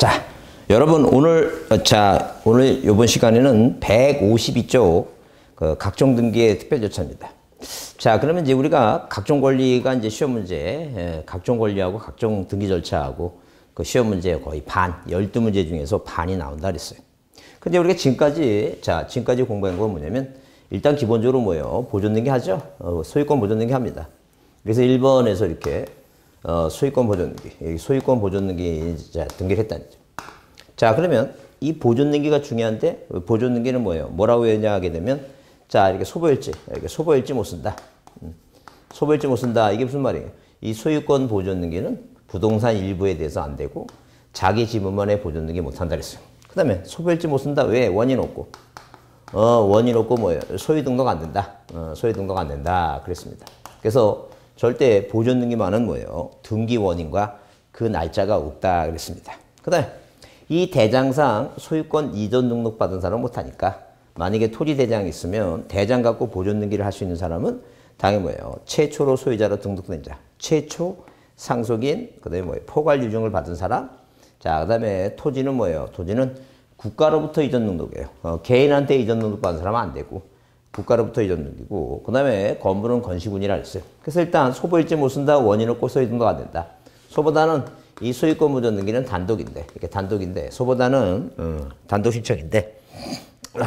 자, 여러분 오늘 이번 시간에는 152쪽 각종 등기의 특별 절차입니다. 자, 그러면 이제 우리가 각종 권리가 이제 시험 문제, 각종 권리하고 각종 등기 절차하고 그 시험 문제 거의 반, 12문제 중에서 반이 나온다 그랬어요. 근데 우리가 지금까지 공부한 건 뭐냐면 일단 기본적으로 뭐예요? 보존 등기 하죠? 소유권 보존 등기 합니다. 그래서 1번에서 이렇게 소유권 보존 등기, 소유권 보존 등기 등기를 했다는 거죠. 자, 그러면 이 보존 등기가 중요한데 보존 등기는 뭐예요? 뭐라고 연장하게 되면 자, 이렇게 소보일지 못 쓴다. 소보일지 못 쓴다. 이게 무슨 말이에요? 이 소유권 보존 등기는 부동산 일부에 대해서 안 되고 자기 지분만의 보존 등기 못 한다 그랬어요. 그 다음에 소보일지 못 쓴다. 왜? 원인 없고. 원인 없고 뭐예요? 소유 등록 안 된다. 소유 등록 안 된다. 그랬습니다. 그래서 절대 보존 등기만은 뭐예요? 등기 원인과 그 날짜가 없다. 그랬습니다. 그 다음에 이 대장상 소유권 이전 등록 받은 사람은 못하니까 만약에 토지 대장이 있으면 대장 갖고 보존 등기를 할 수 있는 사람은 당연히 뭐예요? 최초로 소유자로 등록된 자. 최초 상속인, 그 다음에 뭐예요? 포괄 유증을 받은 사람. 자, 그 다음에 토지는 뭐예요? 토지는 국가로부터 이전 등록이에요. 개인한테 이전 등록 받은 사람은 안 되고 국가로부터 이전 등록이고, 그 다음에 건물은 건시군이라 했어요. 그래서 일단 소보일지 못 쓴다. 원인 없고 소유 등록 안 된다. 소보다는 이 소유권 보존 등기는 단독인데, 이렇게 단독인데, 소보다는 단독 신청인데,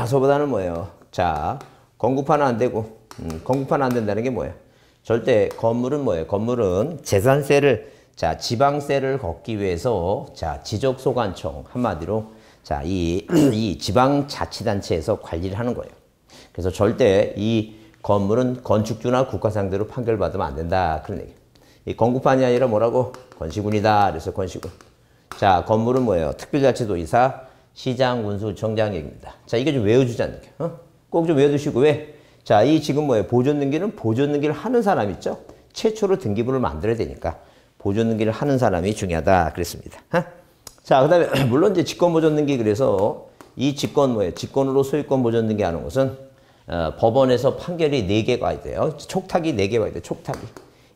소보다는 뭐예요? 자, 건국파는 안 되고, 건국파는 안 된다는 게 뭐예요? 절대 건물은 뭐예요? 건물은 재산세를, 자, 지방세를 걷기 위해서, 자, 지적소관청 한마디로, 자, 이 지방자치단체에서 관리를 하는 거예요. 그래서 절대 이 건물은 건축주나 국가상대로 판결받으면 안 된다. 그런 얘기예요. 이 건국판이 아니라 뭐라고? 건시군이다. 그래서 건시군. 자, 건물은 뭐예요? 특별자치도의사, 시장, 군수, 청장 얘기입니다. 자, 이게 좀 외워주자는 거. 꼭 좀 외워두시고, 왜? 자, 이 지금 뭐예요? 보존 등기는 보존 등기를 하는 사람 있죠? 최초로 등기부를 만들어야 되니까 보존 등기를 하는 사람이 중요하다. 그랬습니다. 자, 그 다음에 물론 이제 직권 보존 등기, 그래서 이 직권 뭐예요? 직권으로 소유권 보존 등기 하는 것은 법원에서 판결이 4개가 와야 돼요. 촉탁이 4개 와야 돼요. 촉탁이.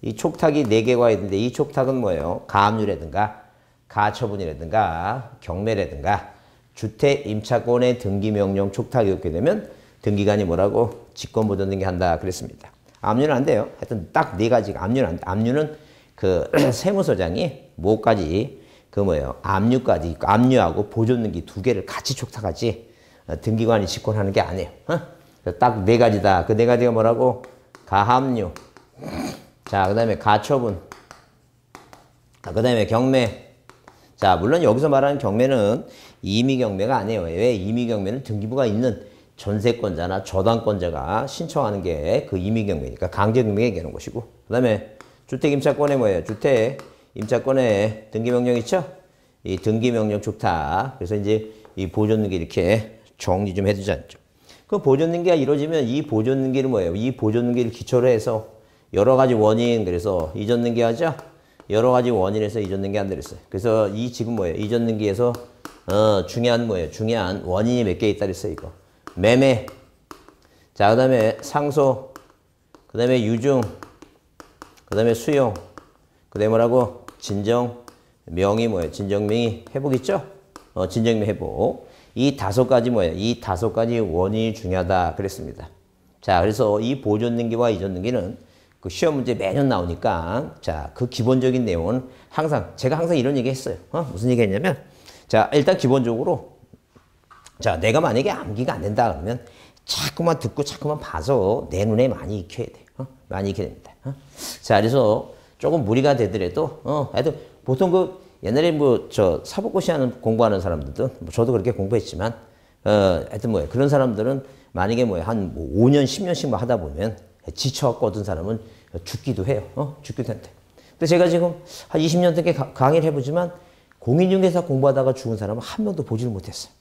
이 촉탁이 4개가 와야 되는데 이 촉탁은 뭐예요? 가압류라든가 가처분이라든가 경매라든가 주택 임차권의 등기 명령 촉탁이 없게 되면 등기관이 뭐라고? 직권 보존 등기 한다 그랬습니다. 압류는 안 돼요. 하여튼 딱 4가지가 압류는 안 돼. 압류는 그 세무서장이 뭐까지 그 뭐예요? 압류까지 압류하고 보존 등기 2개를 같이 촉탁하지 등기관이 직권하는 게 아니에요. 딱 4가지다. 그 4가지가 뭐라고? 가압류. 자, 그 다음에 가처분. 그 다음에 경매. 자, 물론 여기서 말하는 경매는 임의경매가 아니에요. 왜? 임의경매는 등기부가 있는 전세권자나 저당권자가 신청하는 게 그 임의경매니까 강제경매 얘기하는 것이고, 그 다음에 주택임차권에 뭐예요? 주택임차권에 등기명령 있죠? 이 등기명령 촉탁. 그래서 이제 이 보존등기 이렇게 정리 좀 해두자. 그 보존등기가 이루어지면 이 보존등기를 뭐예요? 이 보존등기를 기초로 해서 여러 가지 원인, 그래서 이전 등기 하죠? 여러 가지 원인에서 이전 등기 한다 그랬어요. 그래서 이 지금 뭐예요? 이전 등기에서 중요한 뭐예요? 중요한 원인이 몇 개 있다 그랬어요, 이거. 매매. 자, 그 다음에 상소. 그 다음에 유증. 그 다음에 수용. 그 다음에 뭐라고? 진정. 명의 뭐예요? 진정명의 회복 있죠? 진정명의 회복. 이 5가지 뭐예요? 이 5가지 원인이 중요하다 그랬습니다. 자, 그래서 이 보존 등기와 이전 등기는 그 시험 문제 매년 나오니까, 자, 그 기본적인 내용은 제가 항상 이런 얘기 했어요. 무슨 얘기 했냐면, 자, 일단 기본적으로, 자, 내가 만약에 암기가 안 된다 그러면 자꾸만 듣고 자꾸만 봐서 내 눈에 많이 익혀야 돼요. 많이 익혀야 됩니다. 자, 그래서 조금 무리가 되더라도, 하여튼 보통 그 옛날에 사법고시 공부하는 사람들도, 저도 그렇게 공부했지만, 하여튼 뭐예요. 그런 사람들은 만약에 한 5년, 10년씩 하다 보면 지쳐갖고 어떤 사람은 죽기도 해요. 죽기도 한대. 근데 제가 지금 한 20년 넘게 강의를 해보지만 공인중개사 공부하다가 죽은 사람은 한 명도 보지를 못했어요.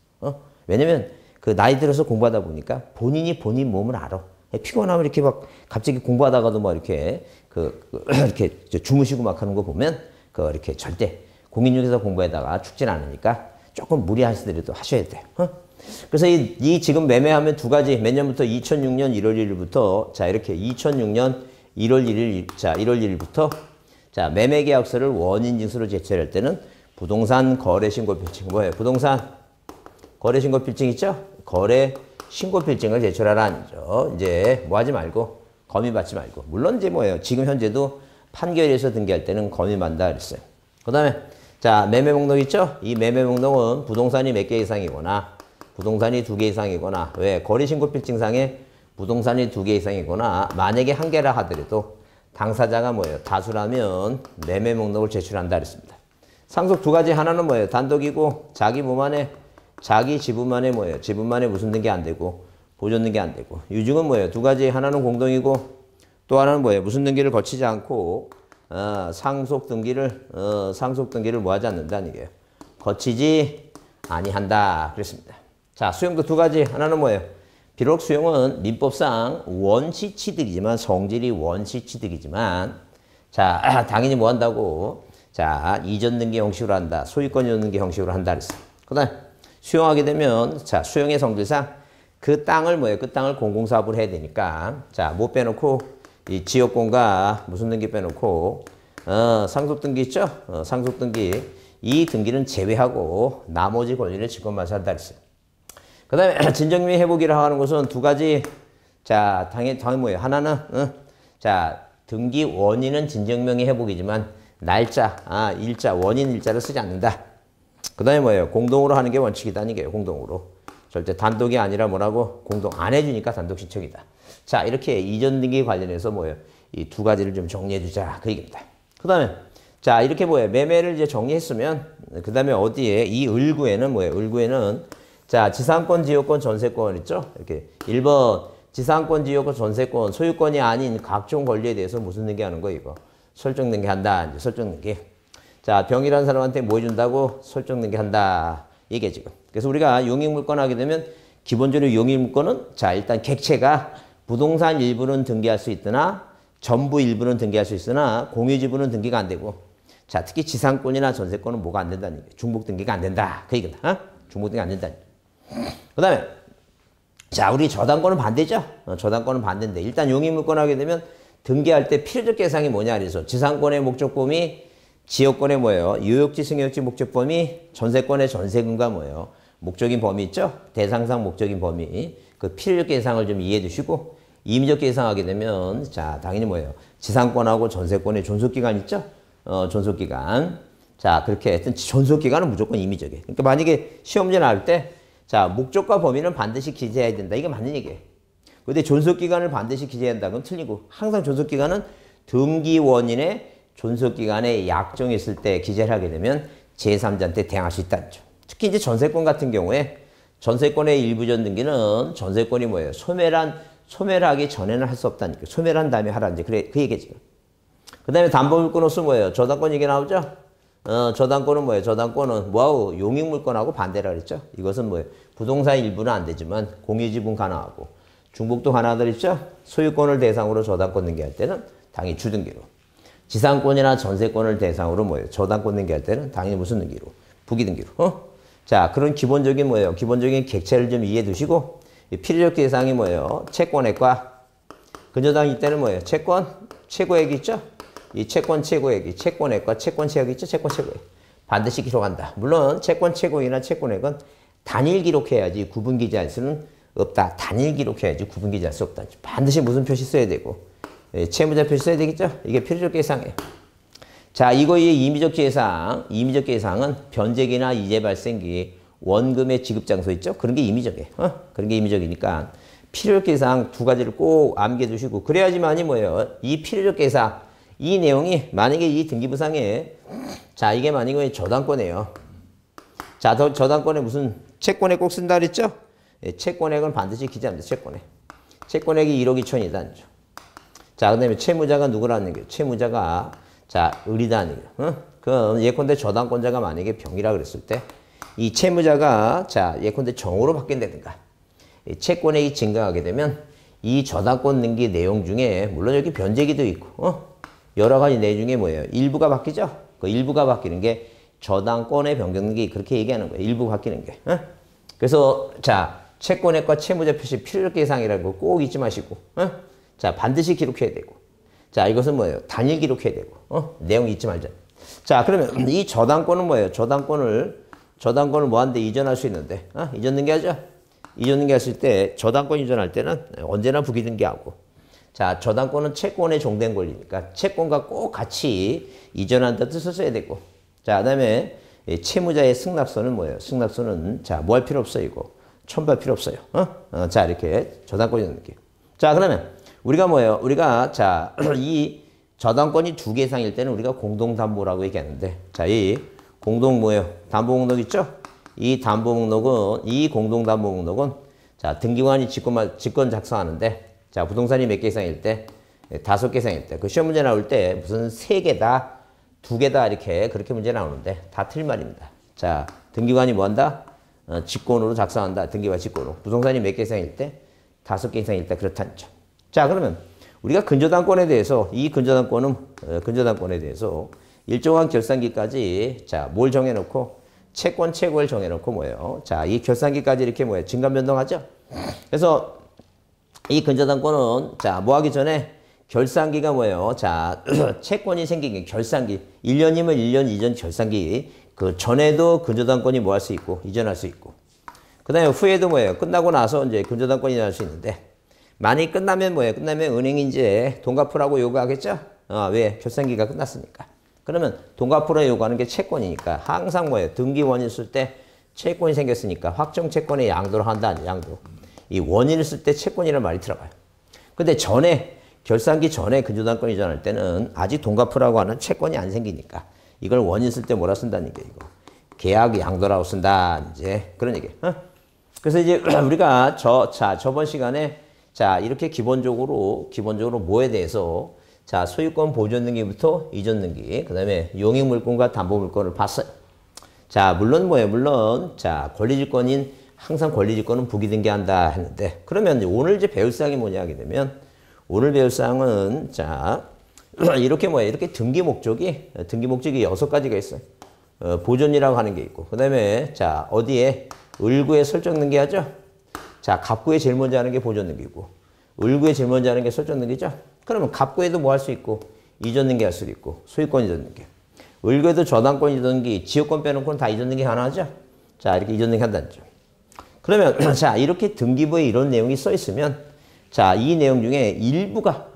왜냐면 그 나이 들어서 공부하다 보니까 본인이 본인 몸을 알아. 피곤하면 이렇게 막 갑자기 공부하다가도 뭐 이렇게 이렇게 주무시고 막 하는 거 보면 이렇게 절대 공인중개사 공부하다가 죽진 않으니까 조금 무리하시더라도 하셔야 돼요. 그래서 이 지금 매매하면 2가지, 몇 년부터 2006년 1월 1일부터, 자, 이렇게 2006년 1월 1일, 자, 1월 1일부터, 자, 매매계약서를 원인징수로 제출할 때는 부동산 거래 신고 필증. 뭐예요? 부동산 거래 신고 필증 있죠? 거래 신고 필증을 제출하라는 거죠. 이제 뭐 하지 말고 검의 받지 말고. 물론 이제 뭐예요? 지금 현재도 판결에서 등기할 때는 검의 받는다 그랬어요. 그다음에 자, 매매 목록 있죠? 이 매매 목록은 부동산이 몇 개 이상이거나 부동산이 2개 이상이거나 왜? 거래 신고 필증상에 부동산이 2개 이상이거나 만약에 1개라 하더라도 당사자가 뭐예요? 다수라면 매매 목록을 제출한다 그랬습니다. 상속 2가지 하나는 뭐예요? 단독이고 자기 몸 안에 자기 지분만에 뭐예요? 지분만에 무슨 등기 안 되고 보존 등기 안 되고 유증은 뭐예요? 2가지 하나는 공동이고 또 하나는 뭐예요? 무슨 등기를 거치지 않고 상속 등기를 뭐 하지 않는다는 얘기예요. 거치지 아니한다 그랬습니다. 자, 수용도 2가지 하나는 뭐예요? 비록 수용은 민법상 원시취득이지만 성질이 원시취득이지만 자, 당연히 뭐 한다고? 자, 이전 등기 형식으로 한다. 소유권 이전 등기 형식으로 한다 그랬어요. 그다음 수용하게 되면 자, 수용의 성질상 그 땅을 뭐예요? 그 땅을 공공사업을 해야 되니까 자, 뭐 빼놓고 이 지역권과 무슨 등기 빼놓고 상속 등기 있죠? 상속 등기 이 등기는 제외하고 나머지 권리를 직권만세 한다 그랬어요. 그다음에 진정명의 회복이라 하는 것은 2가지. 자, 당연히 뭐예요? 하나는 자, 등기 원인은 진정명의 회복이지만 날짜, 일자, 원인 일자를 쓰지 않는다. 그 다음에 뭐예요? 공동으로 하는 게 원칙이다. 이게요. 공동으로. 절대 단독이 아니라 뭐라고? 공동 안 해주니까 단독 신청이다. 자, 이렇게 이전 등기 관련해서 뭐예요? 이 2가지를 좀 정리해 주자. 그 얘기입니다. 그 다음에 자, 이렇게 뭐예요? 매매를 이제 정리했으면 그 다음에 어디에? 이 을구에는 뭐예요? 을구에는 자, 지상권, 지역권, 전세권 있죠? 이렇게 1번 지상권, 지역권, 전세권, 소유권이 아닌 각종 권리에 대해서 무슨 등기 하는 거 이거? 설정 등기 한다. 이제 설정 등기. 자, 병이라는 사람한테 뭐 해준다고? 설정 등기 한다. 이게 지금. 그래서 우리가 용익물권 하게 되면 기본적으로 용익물권은 자, 일단 객체가 부동산 일부는 등기할 수 있으나 전부 일부는 등기할 수 있으나 공유지분은 등기가 안 되고 자, 특히 지상권이나 전세권은 뭐가 안 된다는 얘기예요. 중복 등기가 안 된다. 그 얘기다. 중복 등기 안 된다는 얘기예요. 그 다음에 자, 우리 저당권은 반대죠. 저당권은 반대인데 일단 용익물권 하게 되면 등기할 때 필요적 계상이 뭐냐 그래서 지상권의 목적 범위, 지역권의 뭐예요? 유역지, 승역지 목적 범위, 전세권의 전세금과 뭐예요? 목적인 범위 있죠? 대상상 목적인 범위. 그 필요적 계상을 좀 이해해 두시고 임의적 계상하게 되면 자, 당연히 뭐예요? 지상권하고 전세권의 존속기간 있죠? 존속기간. 자, 그렇게 하여튼 존속기간은 무조건 임의적이에요. 그러니까 만약에 시험지 나올 때 자, 목적과 범위는 반드시 기재해야 된다. 이게 맞는 얘기예요. 근데 존속기간을 반드시 기재해야 한다는 건 틀리고 항상 존속기간은 등기 원인의 존속기간에 약정이 있을 때 기재를 하게 되면 제3자한테 대항할 수 있다는 점. 특히 이제 전세권 같은 경우에 전세권의 일부전 등기는 전세권이 뭐예요? 소멸하기 전에는 할 수 없다니까. 소멸한 다음에 하라. 이제 그래, 그 얘기지. 그 다음에 담보물권으로서 뭐예요? 저당권 얘기 나오죠? 저당권은 뭐예요? 저당권은 뭐하고 용익물권하고 반대라 그랬죠? 이것은 뭐예요? 부동산 일부는 안 되지만 공유지분 가능하고 중복도 가능하다 있죠? 소유권을 대상으로 저당권 등기할 때는 당연히 주등기로. 지상권이나 전세권을 대상으로 뭐예요? 저당권 등기할 때는 당연히 무슨 등기로? 부기등기로. 자, 그런 기본적인 뭐예요? 기본적인 객체를 좀 이해해 두시고 필요적 대상이 뭐예요? 채권액과 근저당일 때는 뭐예요? 채권 최고액이 있죠? 이 채권 최고액이 채권액과 채권 최고액 있죠? 채권 최고액. 반드시 기록한다. 물론 채권 최고액이나 채권액은 단일 기록해야지 구분 기재할 수는 없다. 단일 기록해야지 구분 기재할 수 없다. 반드시 무슨 표시 써야 되고 채무자 표시 써야 되겠죠? 이게 필요적 계상이에요. 자, 이거의 임의적 계상. 임의적 계상은 변제기나 이재 발생기, 원금의 지급 장소 있죠? 그런 게 임의적이에요. 그런 게 임의적이니까 필요적 계상 2가지를 꼭 암기해두시고 그래야지만이 뭐예요? 이 필요적 계상 이 내용이 만약에 이 등기부상에 자, 이게 만약에 저당권이에요. 자, 저당권에 무슨 채권액 꼭 쓴다 그랬죠? 채권액은 반드시 기재합니다. 채권액. 채권액이 1억 2천이다. 자, 그 다음에 채무자가 누구라는 얘기예요? 채무자가 자, 을이다는 얘기예요. 그럼 예컨대 저당권자가 만약에 병이라 그랬을 때 이 채무자가 자, 예컨대 정으로 바뀐다든가 채권액이 증가하게 되면 이 저당권 등기 내용 중에 물론 여기 변제기도 있고 여러 가지 내용 중에 뭐예요? 일부가 바뀌죠? 그 일부가 바뀌는 게 저당권의 변경등기 그렇게 얘기하는 거예요. 일부 바뀌는 게. 그래서 자, 채권액과 채무자 표시 필요적 계상이라고 꼭 잊지 마시고 자, 반드시 기록해야 되고 자, 이것은 뭐예요? 단일 기록해야 되고 내용 잊지 말자. 자, 그러면 이 저당권은 뭐예요? 저당권을 뭐한테 이전할 수 있는데, 이전 등기하죠? 이전 등기했을 때 저당권 이전할 때는 언제나 부기등기하고, 자, 저당권은 채권에 종된 권리니까 채권과 꼭 같이 이전한다 뜻을 써야 되고, 자, 그다음에 채무자의 승낙서는 뭐예요? 승낙서는 자, 뭐 할 필요 없어요, 이거. 첨부할 필요 없어요. 자, 이렇게 저당권 이전 등기. 자, 그러면 우리가 뭐예요? 우리가 자, 이 저당권이 두 개 이상일 때는 우리가 공동담보라고 얘기하는데, 자, 이 공동 뭐예요? 담보 목록 있죠? 이 담보 목록은, 이 공동담보 목록은, 자, 등기관이 직권 작성하는데, 자, 부동산이 몇 개 이상일 때, 5개 이상일 때, 그 시험 문제 나올 때 무슨 3개다, 2개다, 이렇게, 그렇게 문제 나오는데, 다 틀린 말입니다. 자, 등기관이 뭐 한다? 직권으로 작성한다. 등기관 직권으로. 부동산이 몇 개 이상일 때, 5개 이상일 때, 그렇다는 점. 자, 그러면 우리가 근저당권에 대해서, 이 근저당권에 대해서 일정한 결산기까지, 자, 뭘 정해놓고, 채권 최고를 정해놓고 뭐예요? 자, 이 결산기까지 이렇게 뭐예요? 증감 변동하죠? 그래서 이 근저당권은, 자, 뭐 하기 전에 결산기가 뭐예요? 자, 채권이 생긴 게 결산기. 1년이면 1년 이전 결산기. 그 전에도 근저당권이 뭐 할 수 있고, 이전할 수 있고. 그 다음에 후에도 뭐예요? 끝나고 나서 이제 근저당권이 이전할 수 있는데, 많이 끝나면 뭐예요? 끝나면 은행이 이제 돈 갚으라고 요구하겠죠? 왜? 결산기가 끝났으니까. 그러면 돈 갚으라고 요구하는 게 채권이니까 항상 뭐예요? 등기 원인 쓸 때 채권이 생겼으니까 확정 채권의 양도를 한다, 양도. 이 원인을 쓸 때 채권이라는 말이 들어가요. 근데 전에, 결산기 전에 근저당권 이전할 때는 아직 돈 갚으라고 하는 채권이 안 생기니까 이걸 원인 쓸 때 뭐라 쓴다는 게 이거. 계약 양도라고 쓴다, 이제. 그런 얘기. 그래서 이제 우리가 저번 시간에 자, 이렇게 기본적으로 뭐에 대해서 자, 소유권 보존 등기부터 이전 등기, 그 다음에 용익 물권과 담보 물권을 봤어요. 자, 물론 뭐예요? 물론, 자, 권리질권인, 항상 권리질권은 부기등기한다 했는데, 그러면 오늘 이제 배울 사항이 뭐냐 하게 되면, 오늘 배울 사항은, 자, 이렇게 뭐예요? 이렇게 등기 목적이 6가지가 있어요. 보존이라고 하는 게 있고, 그 다음에, 자, 어디에? 을구에 설정 등기하죠? 자, 갑구에 제일 먼저 하는 게 보존 등기고, 을구에 제일 먼저 하는 게 설정 등기죠? 그러면 갑구에도 뭐 할 수 있고, 이전 등기 할 수도 있고, 소유권 이전 등기. 을구에도 저당권 이전 등기, 지역권 빼놓고는 다 이전 등기 가능하죠? 자, 이렇게 이전 등기 한다는 점. 그러면, 자, 이렇게 등기부에 이런 내용이 써 있으면, 자, 이 내용 중에 일부가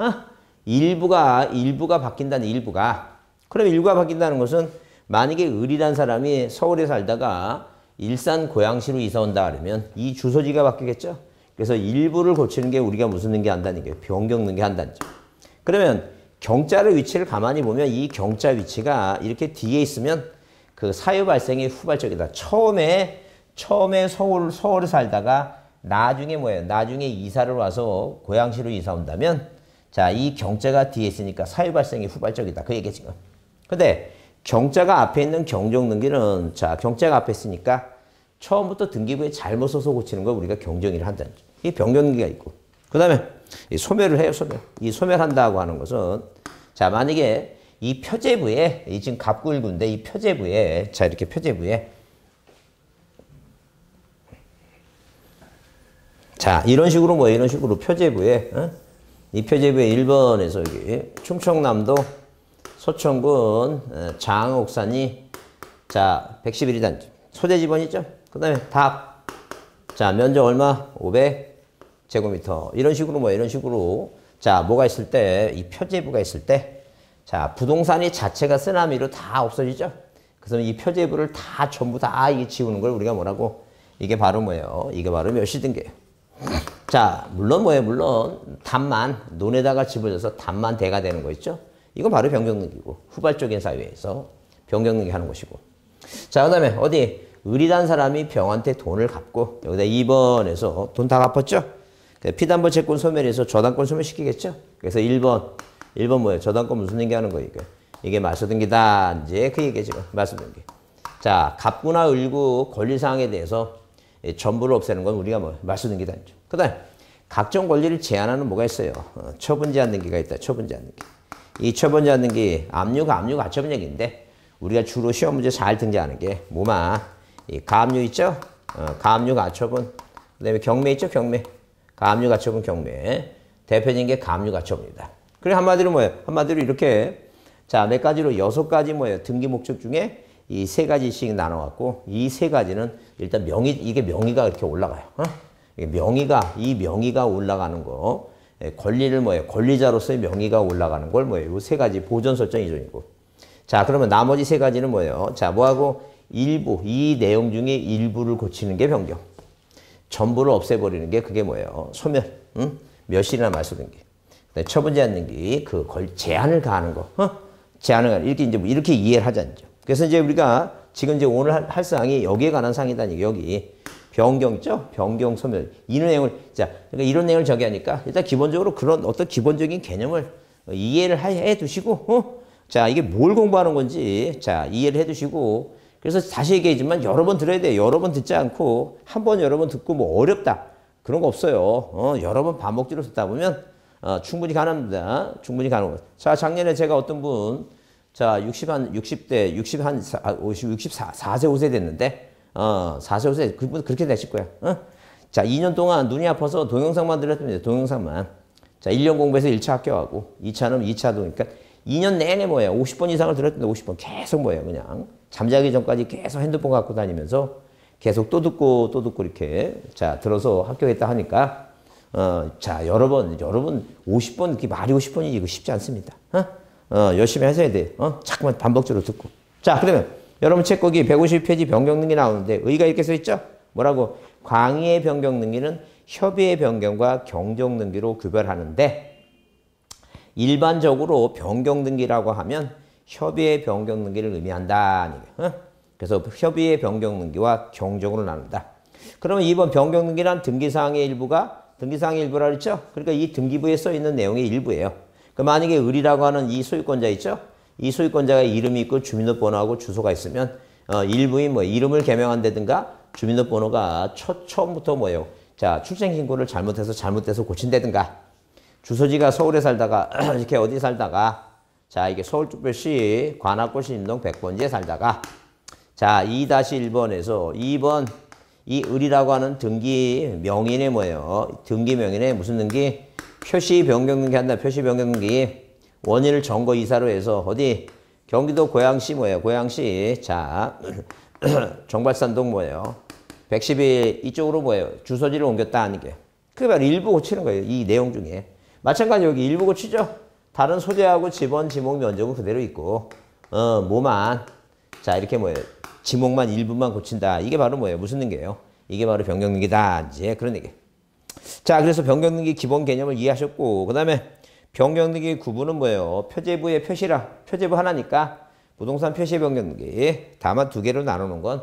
바뀐다는 일부가. 그럼 일부가 바뀐다는 것은, 만약에 을이란 사람이 서울에 살다가 일산 고양시로 이사 온다 그러면 이 주소지가 바뀌겠죠? 그래서 일부를 고치는 게 우리가 무슨 등기 한다는 게 변경 등기 한다는 점. 그러면 경자의 위치를 가만히 보면 이 경자 위치가 이렇게 뒤에 있으면 그 사유 발생이 후발적이다. 처음에 서울에 살다가 나중에 뭐예요? 나중에 이사를 와서 고양시로 이사 온다면 자, 이 경자가 뒤에 있으니까 사유 발생이 후발적이다. 그 얘기 지금. 근데 경자가 앞에 있는 경정등기는 자, 경자가 앞에 있으니까 처음부터 등기부에 잘못 써서 고치는 걸 우리가 경정이라 한다는 점. 이 변경등기가 있고. 그 다음에 소멸을 해요, 소멸. 이 소멸한다고 하는 것은 자, 만약에 이 표제부에 이 지금 갑구일구인데 이 표제부에 자, 이렇게 표제부에 자, 이런 식으로 뭐예요? 이런 식으로 표제부에 이 표제부에 1번에서 여기 충청남도 소천군 장옥산이 자 111이단 소재 지번이죠. 그 다음에 닭. 자, 면적 얼마? 500제곱미터. 이런 식으로 이런 식으로 자, 뭐가 있을 때 이 표제부가 있을 때 자, 부동산이 자체가 쓰나미로 다 없어지죠. 그래서 이 표제부를 다 전부 다 이게 지우는 걸 우리가 뭐라고? 이게 바로 뭐예요? 이게 바로 멸시등기예요. 자, 물론 뭐예요? 물론 답만 논에다가 집어져서 답만 대가 되는 거 있죠. 이건 바로 변경등기고 후발적인 사유에서 변경등기 하는 것이고. 자, 그 다음에 어디 을이란 사람이 병한테 돈을 갚고 여기다 2번에서 돈 다 갚았죠. 피담보 채권 소멸해서 저당권 소멸시키겠죠. 그래서 1번 뭐예요? 저당권 무슨 등기 하는 거예요? 이게 말소등기다. 이제 그 얘기죠. 지금 말소등기. 자, 갑구나 을구 권리사항에 대해서 전부를 없애는 건 우리가 뭐 말소등기다. 그 다음에 각종 권리를 제한하는 뭐가 있어요? 처분제한 등기가 있다. 처분제한 등기. 이 처분제한 등기 압류 가처분 얘기인데 우리가 주로 시험 문제 잘 등재하는 게 뭐마? 이 가압류 있죠? 가압류 가처분. 그다음에 경매 있죠? 경매. 가압류 가처분 경매. 대표적인 게 가압류 가처분이다. 그리고 한마디로 뭐예요? 한마디로 이렇게 자, 몇 가지로 6가지 뭐예요? 등기 목적 중에 이 3가지씩 나눠갖고 이 3가지는 일단 이게 명의가 이렇게 올라가요. 이게 이 명의가 올라가는 거. 권리를 뭐예요? 권리자로서의 명의가 올라가는 걸 뭐예요? 이 3가지 보존 설정 이전이고. 자, 그러면 나머지 3가지는 뭐예요? 자, 뭐하고 이 내용 중에 일부를 고치는 게 변경. 전부를 없애버리는 게 그게 뭐예요? 소멸. 몇일이나 말소등기. 처분 제한 등기, 제한을 가하는 거. 제한을 가하는, 이렇게 이해를 하자죠. 그래서 이제 우리가 지금 이제 오늘 할 사항이 여기에 관한 사항이다니, 여기. 변경 있죠? 변경, 소멸. 이런 내용을, 그러니까 이런 내용을 정의하니까 일단 기본적으로 그런 어떤 기본적인 개념을 이해를 해 두시고, 자, 이게 뭘 공부하는 건지, 자, 이해를 해 두시고, 그래서 다시 얘기하지만 여러 번 들어야 돼요. 여러 번 듣지 않고, 여러 번 듣고 뭐 어렵다. 그런 거 없어요. 여러 번 반복적으로 듣다 보면, 충분히 가능합니다. 충분히 가능합니다. 자, 작년에 제가 어떤 분, 자, 64세, 5세 됐는데, 4세, 5세, 그분 그렇게 되실 거야. 자, 2년 동안 눈이 아파서 동영상만 들었습니다. 동영상만. 자, 1년 공부해서 1차 합격하고, 2차는 2차도, 그러니까 2년 내내 뭐예요? 50번 이상을 들었는데 50번 계속 뭐예요? 그냥 잠자기 전까지 계속 핸드폰 갖고 다니면서 계속 또 듣고 이렇게, 자, 들어서 합격했다 하니까, 자, 여러분, 50번, 이렇게 말이 50번이 이거 쉽지 않습니다. 열심히 하셔야 돼요. 자꾸만 반복적으로 듣고. 자, 그러면 여러분 책 거기 150페이지 변경능기 나오는데 의의가 이렇게 써 있죠? 뭐라고? 광의의 변경능기는 협의의 변경과 경정능기로 구별하는데 일반적으로 변경능기라고 하면 협의의 변경능기를 의미한다. 그래서 협의의 변경능기와 경정으로 나눈다. 그러면 이번 변경능기란 등기사항의 일부라 그랬죠? 그러니까 이 등기부에 써 있는 내용의 일부예요. 그 만약에 을이라고 하는 이 소유권자 있죠? 이 소유권자가 이름이 있고 주민등록번호하고 주소가 있으면 일부인 뭐 이름을 개명한다든가 주민등록번호가 처음부터 뭐예요? 자, 출생신고를 잘못돼서 고친다든가 주소지가 서울에 살다가 이렇게 어디 살다가 자, 이게 서울특별시 관악구시 인동 100번지에 살다가 자, 2-1번에서 2번 이 을이라고 하는 등기 명인의 뭐예요? 등기 명인의 무슨 등기? 표시 변경 등기 한다. 표시 변경 등기. 원인을 점거 이사로 해서 어디? 경기도 고양시 뭐예요? 고양시. 자, 정발산동 뭐예요? 111 이쪽으로 뭐예요? 주소지를 옮겼다 하는 게. 그게 바로 일부 고치는 거예요. 이 내용 중에. 마찬가지 여기 일부 고치죠? 다른 소재하고 지번, 지목, 면적은 그대로 있고 뭐만 자, 이렇게 뭐예요? 지목만 일부만 고친다. 이게 바로 뭐예요? 무슨 등기예요? 이게 바로 변경 등기다. 이제 그런 얘기. 자, 그래서 변경 등기 기본 개념을 이해하셨고 그다음에 변경 등기 구분은 뭐예요? 표제부의 표제부 하나니까 부동산 표시 변경 등기. 다만 2개로 나누는 건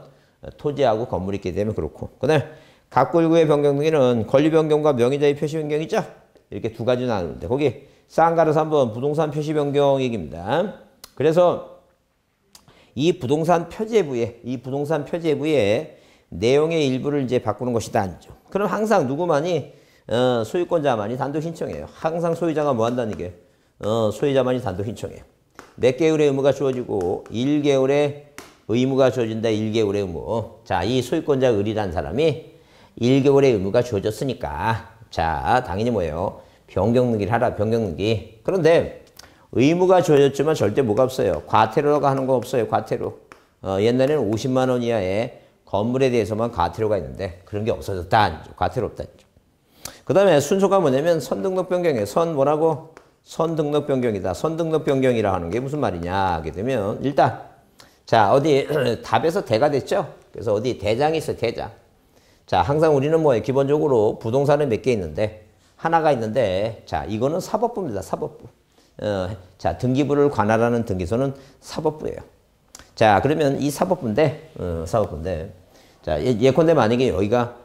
토지하고 건물이 있기 때문에 그렇고. 그다음에 각골구의 변경 등기는 권리 변경과 명의자의 표시 변경 있죠? 이렇게 2가지 나누는데 거기 쌍가루 3번 부동산 표시 변경 얘기입니다. 그래서 이 부동산 표제부의 내용의 일부를 이제 바꾸는 것이다. 아니죠. 그럼 항상 누구만이 소유권자만이 단독 신청해요. 항상 소유자가 뭐 한다는 게 소유자만이 단독 신청해요. 몇 개월의 의무가 주어지고 1개월의 의무가 주어진다. 1개월의 의무. 자, 이 소유권자 을이란 사람이 1개월의 의무가 주어졌으니까 자, 당연히 뭐예요? 변경등기를 하라. 변경등기. 그런데 의무가 주어졌지만 절대 뭐가 없어요. 과태료라고 하는 거 없어요. 과태료. 옛날에는 50만 원 이하의 건물에 대해서만 과태료가 있는데 그런 게 없어졌다. 아니죠. 과태료 없다. 아니죠. 그 다음에 순서가 뭐냐면 선등록 변경이에요. 뭐라고? 선등록 변경이다. 선등록 변경이라 하는 게 무슨 말이냐 하게 되면 일단 자, 어디 답에서 대가 됐죠? 그래서 어디 대장이 있어요. 대장. 자, 항상 우리는 뭐예요? 기본적으로 부동산은 몇 개 있는데 하나가 있는데 자, 이거는 사법부입니다. 사법부. 자, 등기부를 관할하는 등기소는 사법부예요. 자, 그러면 이 사법부인데 자, 예컨대 만약에 여기가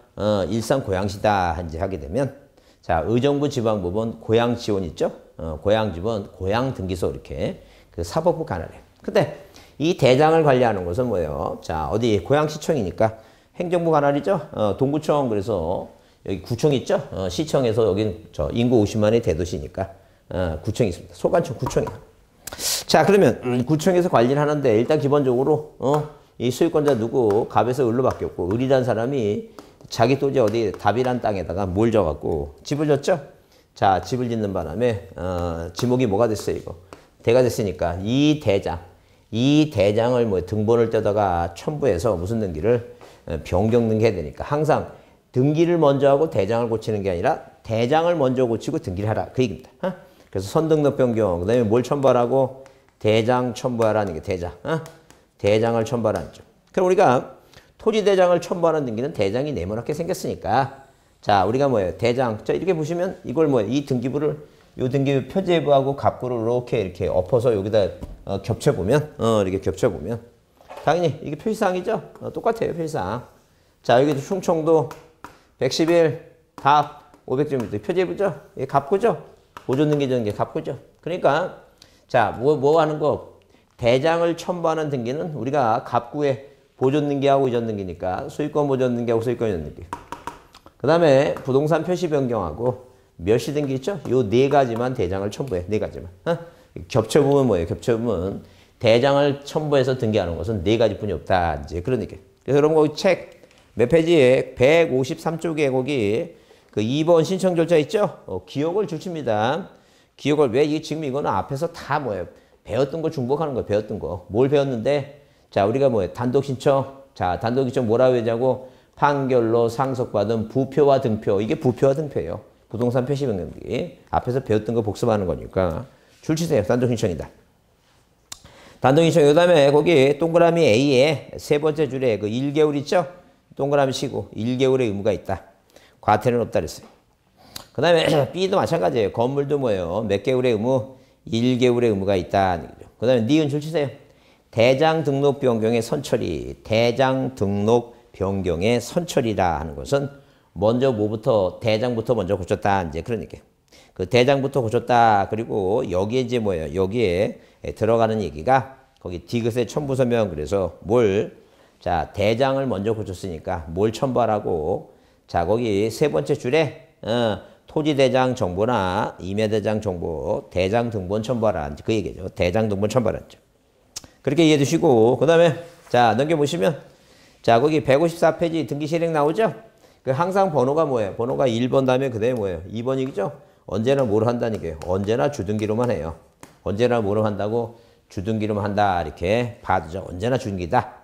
일산 고양시다 이제 하게 되면 자, 의정부 지방법원 고양지원 있죠? 고양지원 고양등기소 이렇게 그 사법부 관할해요. 근데 이 대장을 관리하는 것은 뭐예요? 자, 어디 고양시청이니까 행정부 관할이죠? 동구청. 그래서 여기 구청 있죠? 시청에서 여긴 저 인구 50만의 대도시니까 구청이 있습니다. 소관청 구청이야. 자, 그러면 구청에서 관리를 하는데 일단 기본적으로 이 소유권자 누구 갑에서 을로 바뀌었고 을이란 사람이 자기 토지 어디 답이란 땅에다가 뭘 져갖고 집을 졌죠? 자, 집을 짓는 바람에 지목이 뭐가 됐어요? 이거 대가 됐으니까 이 대장을 뭐 등본을 떼다가 첨부해서 무슨 등기를 변경 등기해야 되니까 항상 등기를 먼저 하고 대장을 고치는 게 아니라 대장을 먼저 고치고 등기를 하라 그 얘기입니다. 그래서 선등록 변경 그다음에 뭘 첨부하라고 대장 첨부하라는 게 대장을 첨부하라는 점. 그럼 우리가 토지 대장을 첨부하는 등기는 대장이 네모나게 생겼으니까 자 우리가 뭐예요 대장 자 이렇게 보시면 이걸 뭐예요 이 등기부를 요 등기부 표제부하고 갑부를 이렇게 엎어서 여기다 겹쳐보면 이렇게 겹쳐보면 당연히 이게 표시사항이죠. 똑같아요 표시사항. 자 여기도 충청도 111 답 500점입니다. 표제부죠. 이게 갑구죠. 보존등기 전개 갑구죠. 그러니까 자 뭐 하는 거 대장을 첨부하는 등기는 우리가 갑구에 보존등기하고 이전등기니까 소유권 보존등기하고 소유권 이전등기. 그 다음에 부동산 표시 변경하고 멸시 등기 있죠? 요 네 가지만 대장을 첨부해. 네 가지만. 겹쳐보면 뭐예요? 겹쳐보면 대장을 첨부해서 등기하는 것은 네 가지뿐이 없다. 이제 그런 얘기. 그래서 여러분 거기 책 몇 페이지에 153쪽에 거기 그 2번 신청 절차 있죠? 기억을 주십니다. 기억을 왜 지금 이거는 앞에서 다 뭐예요? 배웠던 거 중복하는 거예요. 배웠던 거. 뭘 배웠는데 자 우리가 뭐예요? 단독 신청. 자 단독 신청 뭐라고 하자고 판결로 상속받은 부표와 등표. 이게 부표와 등표예요. 부동산 표시 변경기. 앞에서 배웠던 거 복습하는 거니까 줄 치세요. 단독 신청이다. 단독 신청. 그 다음에 거기 동그라미 A에 세 번째 줄에 그 1개월 있죠? 동그라미 치고 1개월의 의무가 있다. 과태료는 없다 그랬어요. 그 다음에 B도 마찬가지예요. 건물도 뭐예요? 몇 개월의 의무? 1개월의 의무가 있다. 그 다음에 니은 줄 치세요. 대장 등록 변경의 선처리. 대장 등록 변경의 선처리라 하는 것은 먼저 뭐부터 대장부터 먼저 고쳤다. 이제 그런 얘기예요. 그 대장부터 고쳤다. 그리고 여기에 이제 뭐예요? 여기에 들어가는 얘기가 거기 디귿의 첨부 서명 그래서 자 대장을 먼저 고쳤으니까 뭘 첨부하라고 자 거기 세 번째 줄에 토지 대장 정보나 임야 대장 정보 대장 등본 첨부하라 그 얘기죠. 대장 등본 첨부하라. 그렇게 이해해 두시고 그 다음에 자 넘겨보시면 자 거기 154페이지 등기 실행 나오죠. 그 항상 번호가 뭐예요? 번호가 1번 다음에 그 다음에 뭐예요? 2번이죠. 언제나 뭐로 한다는 게 언제나 주등기로만 해요. 언제나 뭐로 한다고 주등기로만 한다 이렇게 봐두죠. 언제나 주등기다.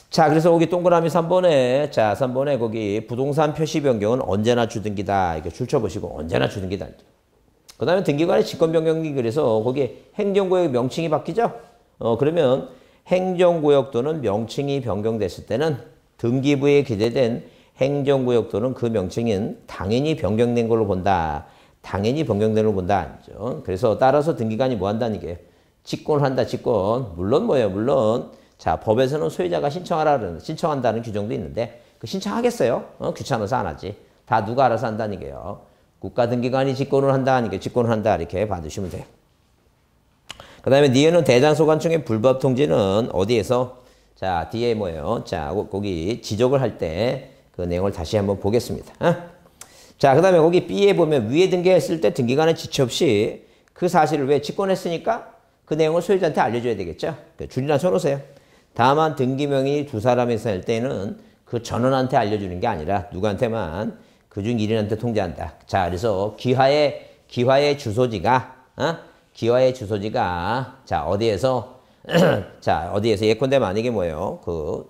자 그래서 거기 동그라미 3번에 자 3번에 거기 부동산 표시 변경은 언제나 주등기다 이렇게 줄쳐보시고 언제나 주등기다. 그 다음에 등기관의 직권 변경이 그래서 거기 행정구역 명칭이 바뀌죠. 그러면 행정구역 또는 명칭이 변경됐을 때는 등기부에 기재된 행정구역 또는 그 명칭은 당연히 변경된 걸로 본다. 당연히 변경된 걸로 본다. 그래서 따라서 등기관이 뭐 한다는 게 직권을 한다. 직권. 물론 뭐예요? 물론 자 법에서는 소유자가 신청한다는 규정도 있는데 그 신청하겠어요? 귀찮아서 안 하지. 다 누가 알아서 한다는 게요. 국가등기관이 직권을 한다는 게 직권을 한다. 이렇게 받으시면 돼요. 그 다음에 니은은 대장소관청의 불법 통지는 어디에서 자 뒤에 뭐예요? 자 거기 지적을 할 때 그 내용을 다시 한번 보겠습니다. 자 그 다음에 거기 B에 보면 위에 등기했을 때 등기관의 지체 없이 그 사실을 왜 직권했으니까 그 내용을 소유자한테 알려줘야 되겠죠. 줄이나 쳐놓으세요. 다만 등기명의 두 사람이 있을 때는 그 전원한테 알려주는 게 아니라 누구한테만 그중 1인한테 통지한다. 자 그래서 기화의 주소지가 자 어디에서 자 어디에서 예컨대 만약에 뭐예요?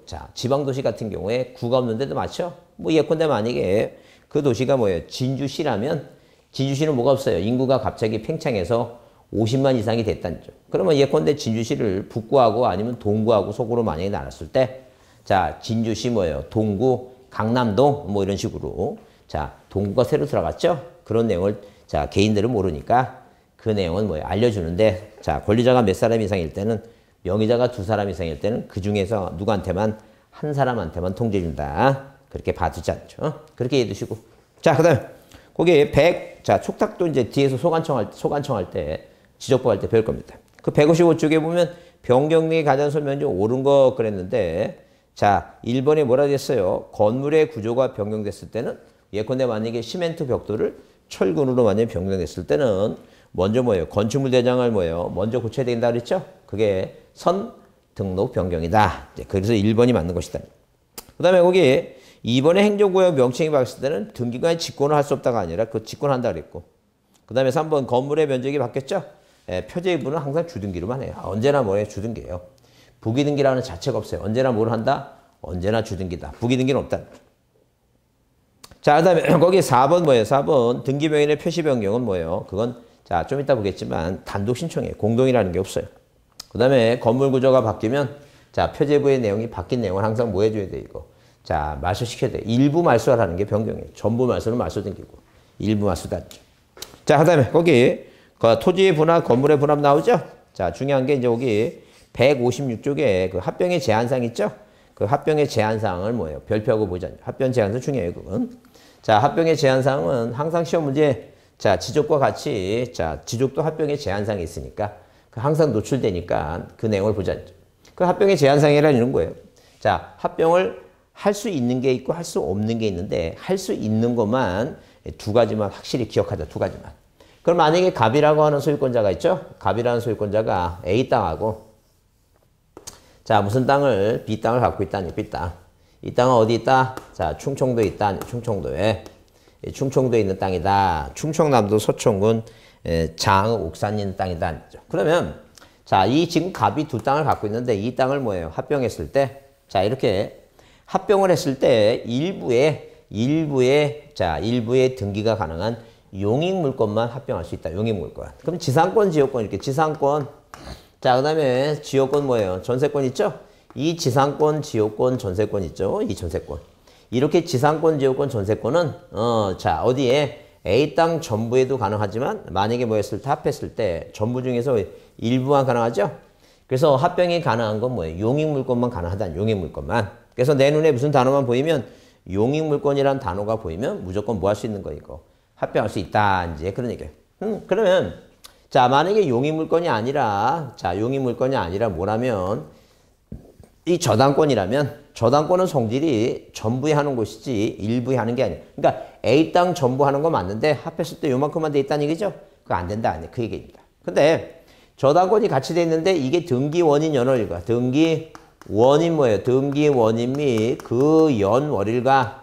자 지방도시 같은 경우에 구가 없는 데도 많죠. 뭐 예컨대 만약에 그 도시가 뭐예요? 진주시라면 진주시는 뭐가 없어요. 인구가 갑자기 팽창해서 50만 이상이 됐다는 점. 그러면 예컨대 진주시를 북구하고 아니면 동구하고 속으로 만약에 나눴을 때 자 진주시 뭐예요? 동구, 강남동 뭐 이런 식으로 자 동구가 새로 들어갔죠. 그런 내용을 자 개인들은 모르니까 그 내용은 뭐예요? 알려주는데 자 권리자가 몇 사람 이상일 때는 명의자가 두 사람 이상일 때는 그 중에서 누구한테만 한 사람한테만 통지해준다. 그렇게 봐두지 않죠. 그렇게 이해해 두시고 자 그다음에 거기 100 자 촉탁도 이제 뒤에서 소관청할 때 지적부할 때 배울 겁니다. 그 155쪽에 보면 변경등기 가장소 면적 옳은 거 그랬는데 자 1번에 뭐라 됐어요? 건물의 구조가 변경됐을 때는 예컨대 만약에 시멘트 벽돌을 철근으로 만약에 변경됐을 때는 먼저 뭐예요? 건축물 대장을 뭐예요? 먼저 고쳐야 된다 그랬죠? 그게 선 등록 변경이다. 그래서 1번이 맞는 것이다. 그 다음에 거기 2번에 행정구역 명칭이 바뀌었을 때는 등기관이 직권을 할 수 없다가 아니라 그 직권한다 그랬고 그 다음에 3번 건물의 면적이 바뀌었죠? 표제부는 항상 주등기로만 해요. 언제나 뭐예요? 주등기예요. 부기등기라는 자체가 없어요. 언제나 뭘 한다? 언제나 주등기다. 부기등기는 없다. 자, 그 다음에 거기 4번 뭐예요? 4번 등기명인의 표시 변경은 뭐예요? 그건 자, 좀 이따 보겠지만 단독 신청이에요. 공동이라는 게 없어요. 그 다음에 건물 구조가 바뀌면 자, 표제부의 내용이 바뀐 내용을 항상 뭐 해줘야 돼, 이거. 자, 말소시켜야 돼. 일부 말소라는 게 변경이에요. 전부 말소는 말소 등기고 일부 말소다. 자, 그 다음에 거기 그 토지의 분합, 건물의 분합 나오죠? 자, 중요한 게 이제 여기 156쪽에 그 합병의 제한사항 있죠? 그 합병의 제한사항을 뭐예요? 별표하고 보자. 합병 제한사항 중요해요, 그건. 자, 합병의 제한사항은 항상 시험 문제 자, 지족과 같이 자, 지족도 합병의 제한사항이 있으니까 항상 노출되니까 그 내용을 보자. 그 합병의 제한사항이란 이런 거예요. 자, 합병을 할 수 있는 게 있고 할 수 없는 게 있는데 할 수 있는 것만 두 가지만 확실히 기억하자. 두 가지만. 그럼 만약에 갑이라고 하는 소유권자가 있죠? 갑이라는 소유권자가 A 땅하고 자, 무슨 땅을 B 땅을 갖고 있다니 B 땅. 이 땅은 어디 있다? 자, 충청도에 있다. 충청도에. 충청도에 있는 땅이다. 충청남도 서천군 장흥 옥산에 있는 땅이다. 그러면 자, 이 지금 갑이 두 땅을 갖고 있는데 이 땅을 뭐예요? 합병했을 때 자, 이렇게 합병을 했을 때 일부의 등기가 가능한 용익물권만 합병할 수 있다. 용익물권. 그럼 지상권, 지역권 이렇게 지상권. 자, 그다음에 지역권 뭐예요? 전세권 있죠? 이 지상권, 지역권, 전세권 있죠? 이 전세권. 이렇게 지상권, 지역권, 전세권은 자, 어디에 A 땅 전부에도 가능하지만 만약에 뭐 했을 때 합했을 때 전부 중에서 일부만 가능하죠? 그래서 합병이 가능한 건 뭐예요? 용익물권만 가능하다. 용익물권만. 그래서 내 눈에 무슨 단어만 보이면 용익물권이라는 단어가 보이면 무조건 뭐 할 수 있는 거 이거. 합병할 수 있다. 이제 그런 얘기예요. 그러면 자, 만약에 용익물권이 아니라 자, 용익물권이 아니라 뭐라면 이 저당권이라면 저당권은 성질이 전부에 하는 것이지 일부에 하는 게 아니에요. 그러니까 A 땅 전부 하는 거 맞는데 합했을 때 요만큼만 돼 있다는 얘기죠? 그거 안 된다. 아니, 그 얘기입니다. 근데 저당권이 같이 돼 있는데 이게 등기 원인 연월일과 등기 원인 뭐예요? 등기 원인 및 그 연월일과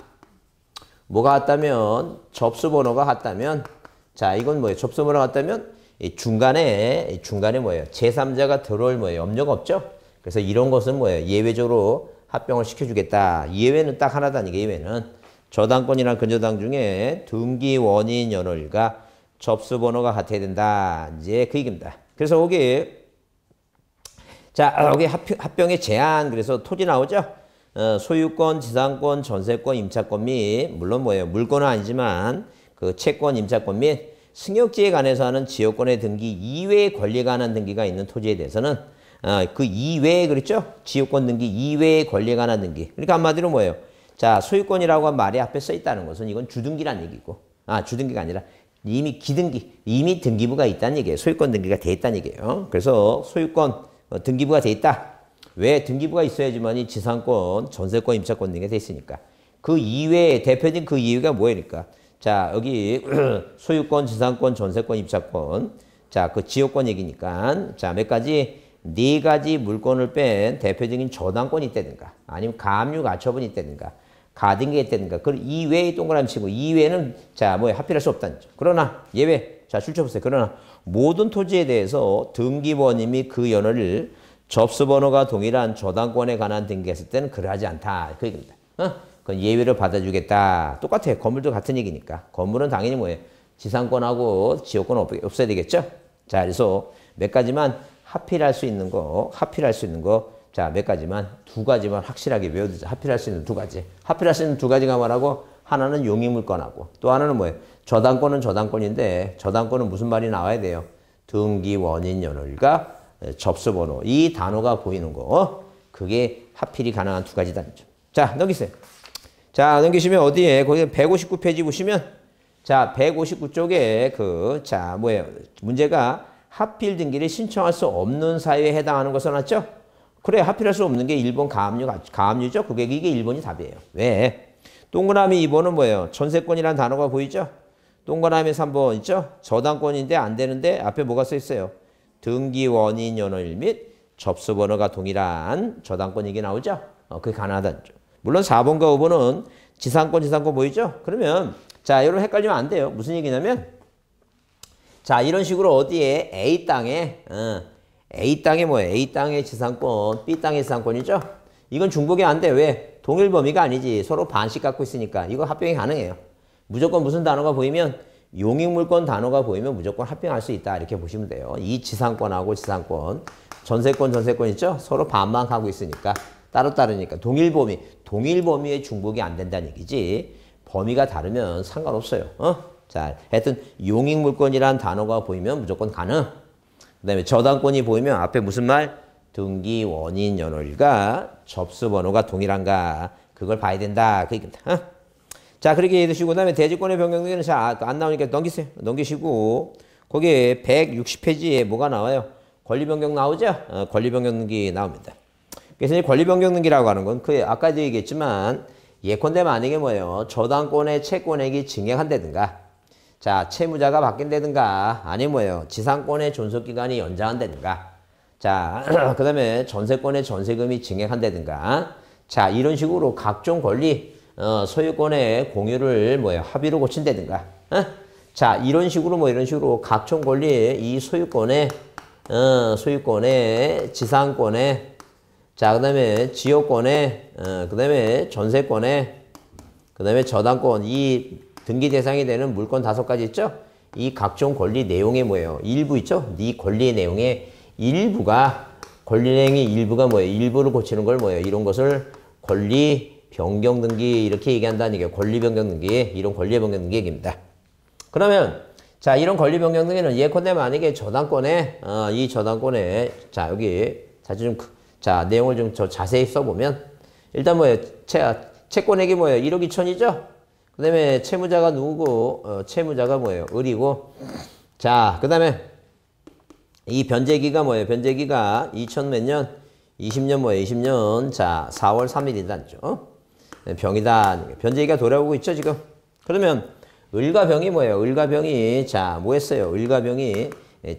뭐가 같다면 접수 번호가 같다면 자, 이건 뭐예요? 접수 번호가 같다면 이 중간에 뭐예요? 제3자가 들어올 뭐예요? 염려가 없죠? 그래서 이런 것은 뭐예요? 예외적으로 합병을 시켜주겠다. 예외는 딱 하나다. 이게 예외는 저당권이나 근저당 중에 등기 원인 연월일과 접수 번호가 같아야 된다. 이제 그 얘기입니다. 그래서 여기 자, 여기 합병의 제한 그래서 토지 나오죠? 소유권, 지상권, 전세권, 임차권 및 물론 뭐예요? 물권은 아니지만 그 채권, 임차권 및 승역지에 관해서 하는 지역권의 등기 이외의 권리가 관한 등기가 있는 토지에 대해서는 그 이외에 그랬죠? 지역권 등기 이외의 권리가 관한 등기. 그러니까 한마디로 뭐예요? 자, 소유권이라고 한 말이 앞에 써 있다는 것은 이건 주등기란 얘기고 주등기가 아니라 이미 기등기, 이미 등기부가 있다는 얘기예요. 소유권 등기가 돼 있다는 얘기예요. 그래서 소유권 등기부가 돼 있다. 왜? 등기부가 있어야지만이 지상권, 전세권, 임차권 등이 돼 있으니까. 그 이외에 대표적인 그 이유가 뭐니까? 자, 여기 소유권, 지상권, 전세권, 임차권. 자, 그 지역권 얘기니까. 자, 몇 가지? 네 가지 물권을 뺀 대표적인 저당권이 있다든가 아니면 가압류 가처분이 있다든가 가등기가 있다든가 그 이외의 동그라미 치고 이외에는 자, 뭐에 합의할 수 없다는 거죠. 그러나 예외. 자, 출처보세요. 그러나 모든 토지에 대해서 등기번호 및 그 연월을 접수번호가 동일한 저당권에 관한 등기했을 때는 그러하지 않다. 그 얘기입니다. 그건 예외를 받아주겠다. 똑같아요. 건물도 같은 얘기니까. 건물은 당연히 뭐예요? 지상권하고 지역권 없어야 되겠죠? 자, 그래서 몇 가지만 합의할 수 있는 거, 자, 몇 가지만, 두 가지만 확실하게 외워두자. 합의할 수 있는 두 가지. 합의할 수 있는 두 가지가 뭐라고? 하나는 용익물권하고, 또 하나는 뭐예요? 저당권은 저당권인데, 저당권은 무슨 말이 나와야 돼요? 등기 원인 연월과 접수번호. 이 단어가 보이는 거. 그게 합의이 가능한 두 가지다. 자, 넘기세요. 자, 넘기시면 어디에? 거기 159페이지 보시면, 자, 159쪽에 자, 뭐예요? 문제가 하필 등기를 신청할 수 없는 사유에 해당하는 것을 놨죠? 그래, 하필할 수 없는 게 1번 가압류죠? 이게 1번이 답이에요. 왜? 동그라미 2번은 뭐예요? 전세권이라는 단어가 보이죠? 동그라미 3번 있죠? 저당권인데 안 되는데 앞에 뭐가 써 있어요? 등기 원인 연월 및 접수번호가 동일한 저당권 얘기 나오죠? 그게 가능하다. 물론 4번과 5번은 지상권 보이죠? 그러면 자, 여러분 헷갈리면 안 돼요. 무슨 얘기냐면 자, 이런 식으로 어디에 A 땅에 뭐예요? A 땅의 지상권, B 땅의 지상권이죠? 이건 중복이 안 돼. 왜? 동일 범위가 아니지. 서로 반씩 갖고 있으니까. 이거 합병이 가능해요. 무조건 무슨 단어가 보이면 용익물권 단어가 보이면 무조건 합병할 수 있다. 이렇게 보시면 돼요. 이 지상권하고 지상권, 전세권 있죠? 서로 반만 하고 있으니까. 따로따르니까. 동일 범위의 중복이 안 된다는 얘기지. 범위가 다르면 상관없어요. 자, 하여튼 용익물권이란 단어가 보이면 무조건 가능. 그 다음에 저당권이 보이면 앞에 무슨 말? 등기 원인 연월일과 접수 번호가 동일한가. 그걸 봐야 된다. 그 얘기입니다. 자, 그렇게 해두시고 그 다음에 대지권의 변경등기는 자, 안 나오니까 넘기세요. 넘기시고 거기에 160페이지에 뭐가 나와요? 권리변경 나오죠? 권리변경등기 나옵니다. 그래서 이 권리변경등기라고 하는 건 그 아까도 얘기했지만 예컨대 만약에 뭐예요? 저당권의 채권액이 증액한다든가 자, 채무자가 바뀐다든가 아니면 뭐예요? 지상권의 존속기간이 연장한다든가 자, 그 다음에 전세권의 전세금이 증액한다든가 자, 이런 식으로 각종 권리 소유권의 공유를 뭐예요? 합의로 고친다든가 자, 이런 식으로 각종 권리 이 소유권의 지상권의 자, 그 다음에 지역권의 그 다음에 전세권의 그 다음에 저당권 이 등기 대상이 되는 물권 5가지 있죠? 이 각종 권리 내용의 뭐예요? 일부 있죠? 이 권리의 내용의 권리 내용의 일부가 뭐예요? 일부를 고치는 걸 뭐예요? 이런 것을 권리 변경 등기 이렇게 얘기한다는 얘기예요. 권리 변경 등기 이런 권리 변경 등기 얘기입니다. 그러면 자, 이런 권리 변경 등기는 예컨대 만약에 저당권에 이 저당권에 자, 여기 사실 좀 자, 내용을 좀 더 자세히 써보면 일단 뭐예요? 채권액이 뭐예요? 1억 2천이죠? 그 다음에 채무자가 누구고 채무자가 뭐예요? 을이고 자, 그 다음에 이 변제기가 뭐예요? 변제기가 2000 몇 년? 20년 뭐예요? 20년 자, 4월 3일이다. 병이다. 변제기가 돌아오고 있죠, 지금? 그러면 을과 병이 뭐예요? 을과 병이 자, 뭐 했어요? 을과 병이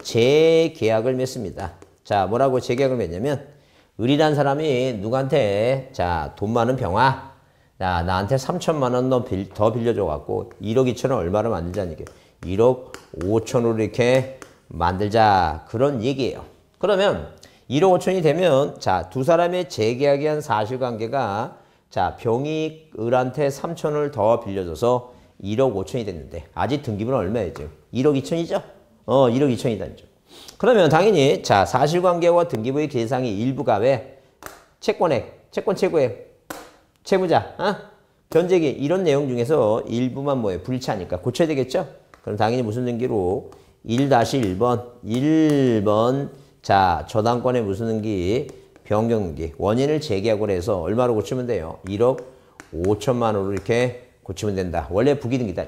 재계약을 맺습니다. 자, 뭐라고 재계약을 맺냐면 을이란 사람이 누구한테 자, 돈 많은 병아 야, 나한테 3천만 원 더 빌려줘갖고 1억 2천원 얼마로 만들자는 얘기예요. 1억 5천으로 이렇게 만들자. 그런 얘기예요. 그러면 1억 5천이 되면 자, 두 사람의 재계약에 한 사실관계가 자, 병이 을한테 3천을 더 빌려줘서 1억 5천이 됐는데 아직 등기부는 얼마예요 지금? 1억 2천이죠? 1억 2천이다. 그러면 당연히 자, 사실관계와 등기부의 계상이 일부가 왜? 채권액, 채권 최고액 채무자, 변제기 이런 내용 중에서 일부만 뭐예요? 불일치하니까 고쳐야 되겠죠? 그럼 당연히 무슨 등기로 1-1번 자, 저당권의 무슨 등기? 변경 등기. 원인을 재계약을 해서 얼마로 고치면 돼요? 1억 5천만 원으로 이렇게 고치면 된다. 원래 부기등기다.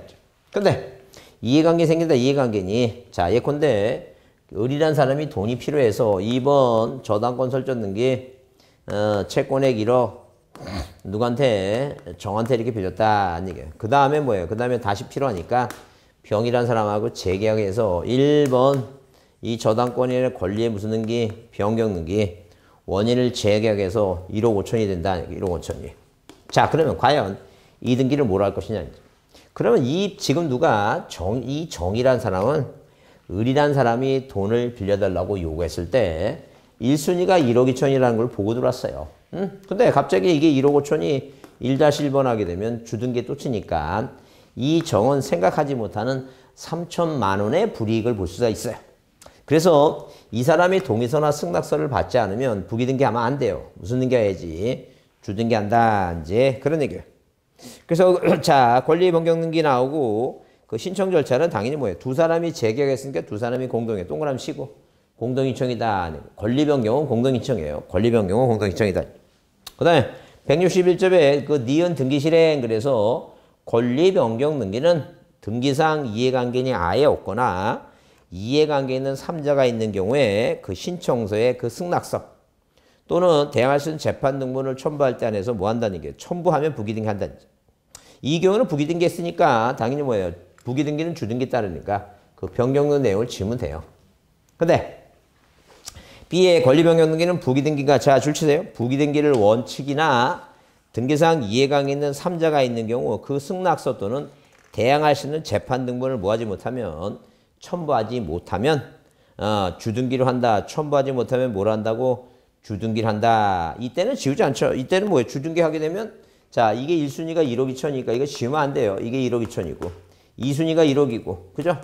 근데 이해관계 생긴다. 이해관계니 자, 예컨대 을이란 사람이 돈이 필요해서 2번 저당권 설정 등기 채권액 1억 누구한테? 정한테 이렇게 빌렸다. 그 다음에 뭐예요? 그 다음에 다시 필요하니까 병이란 사람하고 재계약해서 1번 이 저당권의 권리의 무슨 등기? 변경 등기. 원인을 재계약해서 1억 5천이 된다. 1억 5천이. 자, 그러면 과연 이 등기를 뭐로 할 것이냐. 그러면 지금 누가 이 정이란 사람은 을이란 사람이 돈을 빌려달라고 요구했을 때 1순위가 1억 2천이라는 걸 보고 들어왔어요. 근데 갑자기 이게 1억 5천이 1-1번 하게 되면 주등기에 또 치니까 이 정은 생각하지 못하는 3천만 원의 불이익을 볼 수가 있어요. 그래서 이 사람이 동의서나 승낙서를 받지 않으면 부기등기 하면 안 돼요. 무슨 등기 해야지? 주등기 한다. 이제 그런 얘기예요. 그래서 자, 권리 변경 등기 나오고 그 신청 절차는 당연히 뭐예요? 두 사람이 재계약했으니까 두 사람이 공동에 동그라미 치고 공동이청이다. 권리 변경은 공동이청이에요. 권리 변경은 공동이청이다. 그 다음에 161점에 그 니은 등기 실행 그래서 권리 변경 등기는 등기상 이해관계인이 아예 없거나 이해관계 있는 3자가 있는 경우에 그 신청서에 그 승낙서 또는 대항할 수 있는 재판 등본을 첨부할 때 안에서 뭐 한다는 게 첨부하면 부기등기 한다는 거죠. 이 경우는 부기등기 했으니까 당연히 뭐예요? 부기등기는 주등기 따르니까 그 변경된 내용을 지우면 돼요. 근데 B의 권리 변경 등기는 부기등기가 자, 줄치세요. 부기등기를 원칙이나 등기상 이해관계 있는 3자가 있는 경우 그 승낙서 또는 대항할 수 있는 재판 등본을 모아지 못하면 첨부하지 못하면 주등기로 한다. 첨부하지 못하면 뭘 한다고? 주등기를 한다. 이때는 지우지 않죠. 이때는 뭐예요? 주등기 하게 되면 자, 이게 1순위가 1억 2천이니까 이거 지우면 안 돼요. 이게 1억 2천이고 2순위가 1억이고 그죠?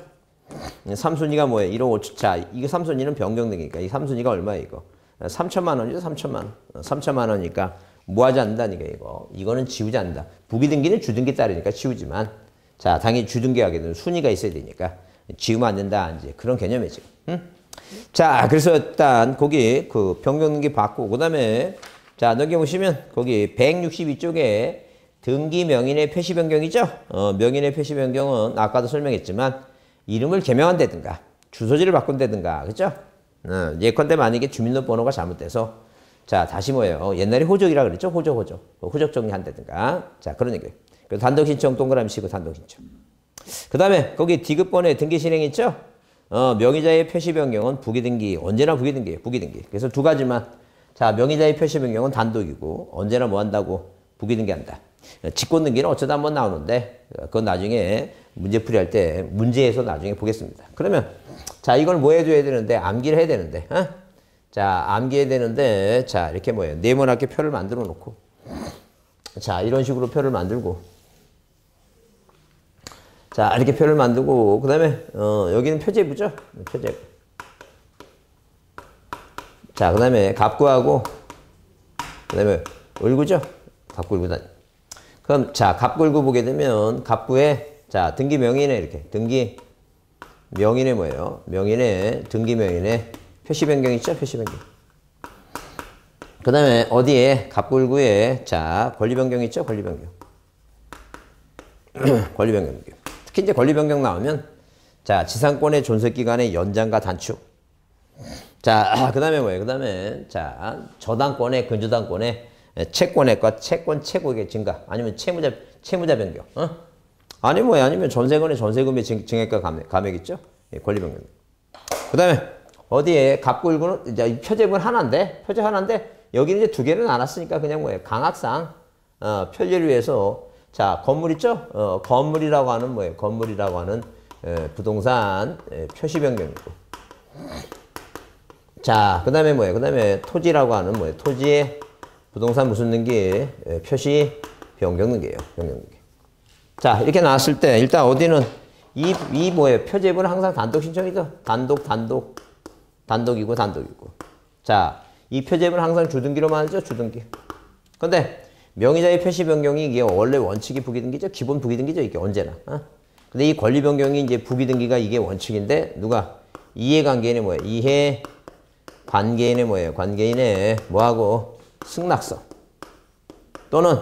3순위가 뭐예요? 1억 5천. 자, 이거 3순위는 변경등기니까 이 3순위가 얼마예요, 이거? 3천만 원이죠, 3천만 원. 3천만 원이니까 뭐 하지 않는다니까, 이거. 이거는 지우지 않는다. 부기등기는 주등기 따르니까 지우지만, 자, 당연히 주등기 하게 되면 순위가 있어야 되니까 지우면 안 된다, 이제 그런 개념이지. 응? 자, 그래서 일단 거기 그 변경등기 받고, 그 다음에 자, 넘겨보시면 거기 162쪽에 등기 명인의 표시 변경이죠? 명인의 표시 변경은 아까도 설명했지만 이름을 개명한다든가 주소지를 바꾼다든가, 그죠? 예컨대 만약에 주민등록번호가 잘못돼서 자, 다시 뭐예요? 옛날에 호적이라 그랬죠? 호적 정리한다든가. 자, 그런 얘기예요. 단독 신청 동그라미 치고 단독 신청. 그 다음에 거기 디귿번호에 등기 실행 있죠? 명의자의 표시 변경은 부기등기, 언제나 부기등기예요. 부기등기. 그래서 두 가지만. 자, 명의자의 표시 변경은 단독이고 언제나 뭐 한다고? 부기등기한다. 직권등기는 어쩌다 한번 나오는데 그건 나중에 문제풀이 할 때 문제에서 나중에 보겠습니다. 그러면 자, 이걸 뭐 해줘야 되는데? 암기를 해야 되는데. 자, 암기해야 되는데 자, 이렇게 뭐예요? 네모나게 표를 만들어 놓고 자, 이런 식으로 표를 만들고 자, 이렇게 표를 만들고 그 다음에 여기는 표제부죠? 표제부. 자, 그 다음에 갑구하고 그 다음에 을구죠? 갑구 을구. 그럼 자, 갑구 을구 보게 되면 갑구에 자, 등기 명인에 이렇게 등기 명인에 뭐예요? 명인에 등기 명인에 표시 변경 있죠? 표시 변경. 그 다음에 어디에? 갑구 을구에 자, 권리 변경 있죠? 권리 변경. 권리 변경. 특히 이제 권리 변경 나오면 자, 지상권의 존속 기간의 연장과 단축. 자, 그 다음에 뭐예요? 그 다음에 자, 저당권의 근저당권의 채권액과 채권 최고액의 증가, 아니면 채무자 변경, 아니 뭐야? 아니면 전세권의 전세금의 증액과 감액 있죠? 예, 권리 변경. 그 다음에 어디에? 갑구 을구는 이제 표제분 하나인데, 표제 하나인데 여기는 이제 두 개를 나눴으니까 그냥 뭐예요? 강학상 편리를 위해서 자, 건물 있죠? 건물이라고 하는 뭐예요? 건물이라고 하는 부동산 표시 변경이고. 자, 그 다음에 뭐예요? 그 다음에 토지라고 하는 뭐예요? 토지의 부동산 무슨 등기? 표시 변경 등기예요. 변경 등기. 자, 이렇게 나왔을 때 일단 어디는 이 뭐예요? 표제분은 항상 단독 신청이죠. 단독이고. 자, 이 표제분은 항상 주등기로만 하죠. 주등기. 근데 명의자의 표시 변경이 이게 원래 원칙이 부기등기죠. 기본 부기등기죠. 이게 언제나. 근데 이 권리 변경이 이제 부기등기가 이게 원칙인데 누가? 이해관계인의 뭐예요? 관계인의 뭐예요? 관계인의 뭐하고? 승낙서. 또는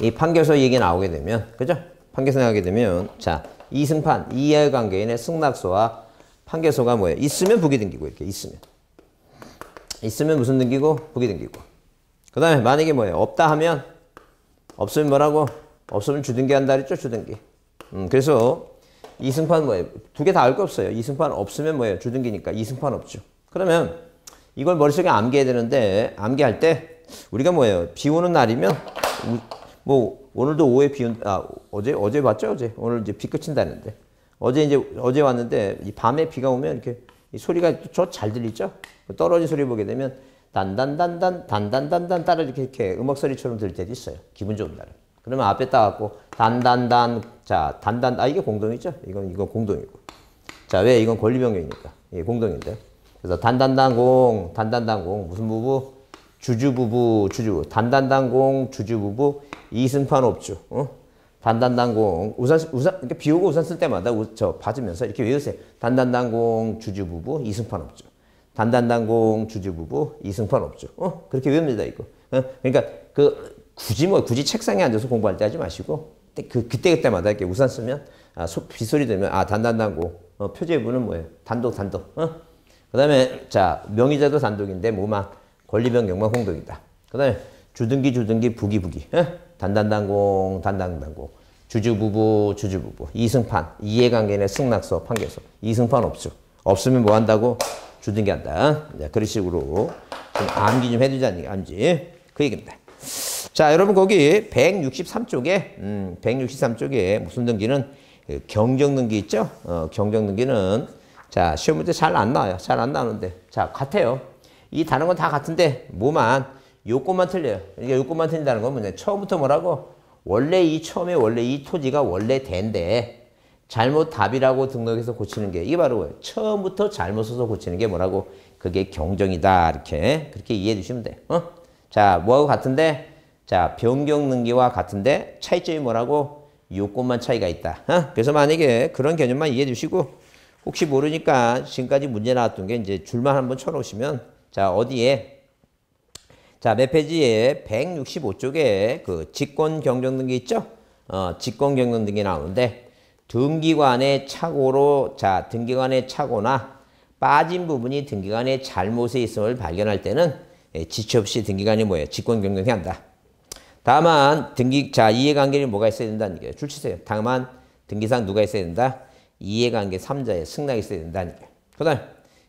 이 판결서 얘기 나오게 되면, 그죠? 판결서 나오게 되면, 자, 이승판, 이해관계인의 승낙서와 판결서가 뭐예요? 있으면 부기등기고, 이렇게 있으면. 있으면 무슨 등기고? 부기등기고. 그 다음에 만약에 뭐예요? 없다 하면, 없으면 뭐라고? 없으면 주등기 한다 그랬죠? 주등기. 그래서 이승판 뭐예요? 두 개 다 알 거 없어요. 이승판 없으면 뭐예요? 주등기니까 이승판 없죠. 그러면 이걸 머릿속에 암기해야 되는데 암기할 때 우리가 뭐예요? 비 오는 날이면 뭐 오늘도 오후에 비 온, 어제 봤죠? 오늘 이제 비 그친다는데 어제 왔는데 이 밤에 비가 오면 이렇게 이 소리가 저 잘 들리죠? 떨어진 소리 보게 되면 단단단단 따라 이렇게 음악 소리처럼 들릴 때도 있어요. 기분 좋은 날은. 그러면 앞에 따갖고 단단단, 자, 이게 공동이죠? 이건 공동이고. 자, 왜? 이건 권리 변경이니까. 이게 공동인데. 그래서 단단단공, 무슨 부부? 주주부부. 단단단공, 주주부부, 이승판 업주. 단단단공, 우산, 이렇게 비 오고 우산 쓸 때마다 받으면서 이렇게 외우세요. 단단단공, 주주부부, 이승판 업주. 단단단공, 주주부부, 이승판 업주. 그렇게 외웁니다, 이거. 그러니까 굳이 책상에 앉아서 공부할 때 하지 마시고, 그때마다 이렇게 우산 쓰면, 빗소리 들면, 단단단공, 표제부는 뭐예요? 단독. 그 다음에, 자, 명의자도 단독인데, 뭐만, 권리 변경만 공동이다. 그 다음에, 주등기, 부기. 단단단공, 주주부부, 이승판, 이해관계인의 승낙서, 판결서, 이승판 없죠. 없으면 뭐 한다고? 주등기 한다. 자, 그런 식으로 좀 암기 좀 해두자니, 암기. 그 얘기입니다. 자, 여러분 거기 163쪽에 무슨 등기는 그 경정등기 있죠? 경정등기는 자, 시험 문제 잘 안 나와요. 잘 안 나오는데. 자, 같아요. 이 다른 건 다 같은데 뭐만 요것만 틀려요. 그러니까 요것만 틀린다는 건 뭐냐? 처음부터 뭐라고? 원래 이 처음에 원래 이 토지가 원래 대인데 잘못 답이라고 등록해서 고치는 게 이게 바로 뭐예요? 처음부터 잘못 써서 고치는 게 뭐라고? 그게 경정이다. 이렇게 그렇게 이해해 주시면 돼요. 자, 뭐하고 같은데? 자, 변경등기와 같은데 차이점이 뭐라고? 요것만 차이가 있다. 그래서 만약에 그런 개념만 이해해 주시고 혹시 모르니까 지금까지 문제 나왔던 게 이제 줄만 한번 쳐놓으시면 자, 어디에? 자, 몇 페이지에 165쪽에 그 직권 경정등기 있죠? 직권 경정등기 나오는데 등기관의 착오로 자, 등기관의 착오나 빠진 부분이 등기관의 잘못에 있음을 발견할 때는 지체 없이 등기관이 뭐예요? 직권 경정이 한다. 다만 자, 이해관계는 뭐가 있어야 된다는 얘기예요. 줄 치세요. 다만 등기상 누가 있어야 된다? 이해관계 3자의 승낙이 있어야 된다는 얘기예요. 그다음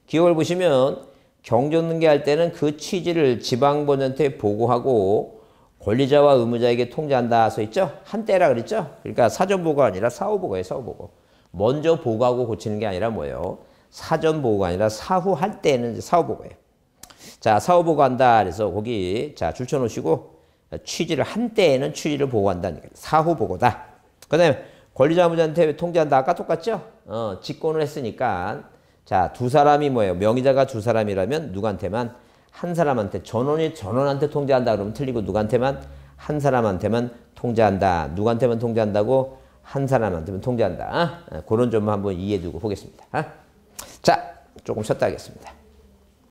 기억을 보시면 경정등기 할 때는 그 취지를 지방법원한테 보고하고 권리자와 의무자에게 통지한다 써 있죠? 한때라 그랬죠? 그러니까 사전보고가 아니라 사후보고예요. 사후보고. 먼저 보고하고 고치는 게 아니라 뭐예요? 사전보고가 아니라 사후 할 때는 이제 사후보고예요. 자, 사후보고 한다 그래서 거기 자, 줄 쳐놓으시고 취지를 한때에는 취지를 보고한다는 얘기예요. 사후보고다. 그 다음에 권리자 의무자한테 통지한다. 아까 똑같죠? 직권을 했으니까 자, 두 사람이 뭐예요? 명의자가 두 사람이라면 누구한테만? 한 사람한테 전원한테 통지한다 그러면 틀리고 누구한테만? 한 사람한테만 통지한다. 누구한테만 통지한다고? 한 사람한테만 통지한다. 그런 점만 한번 이해해 두고 보겠습니다. 자, 조금 쉬었다 하겠습니다.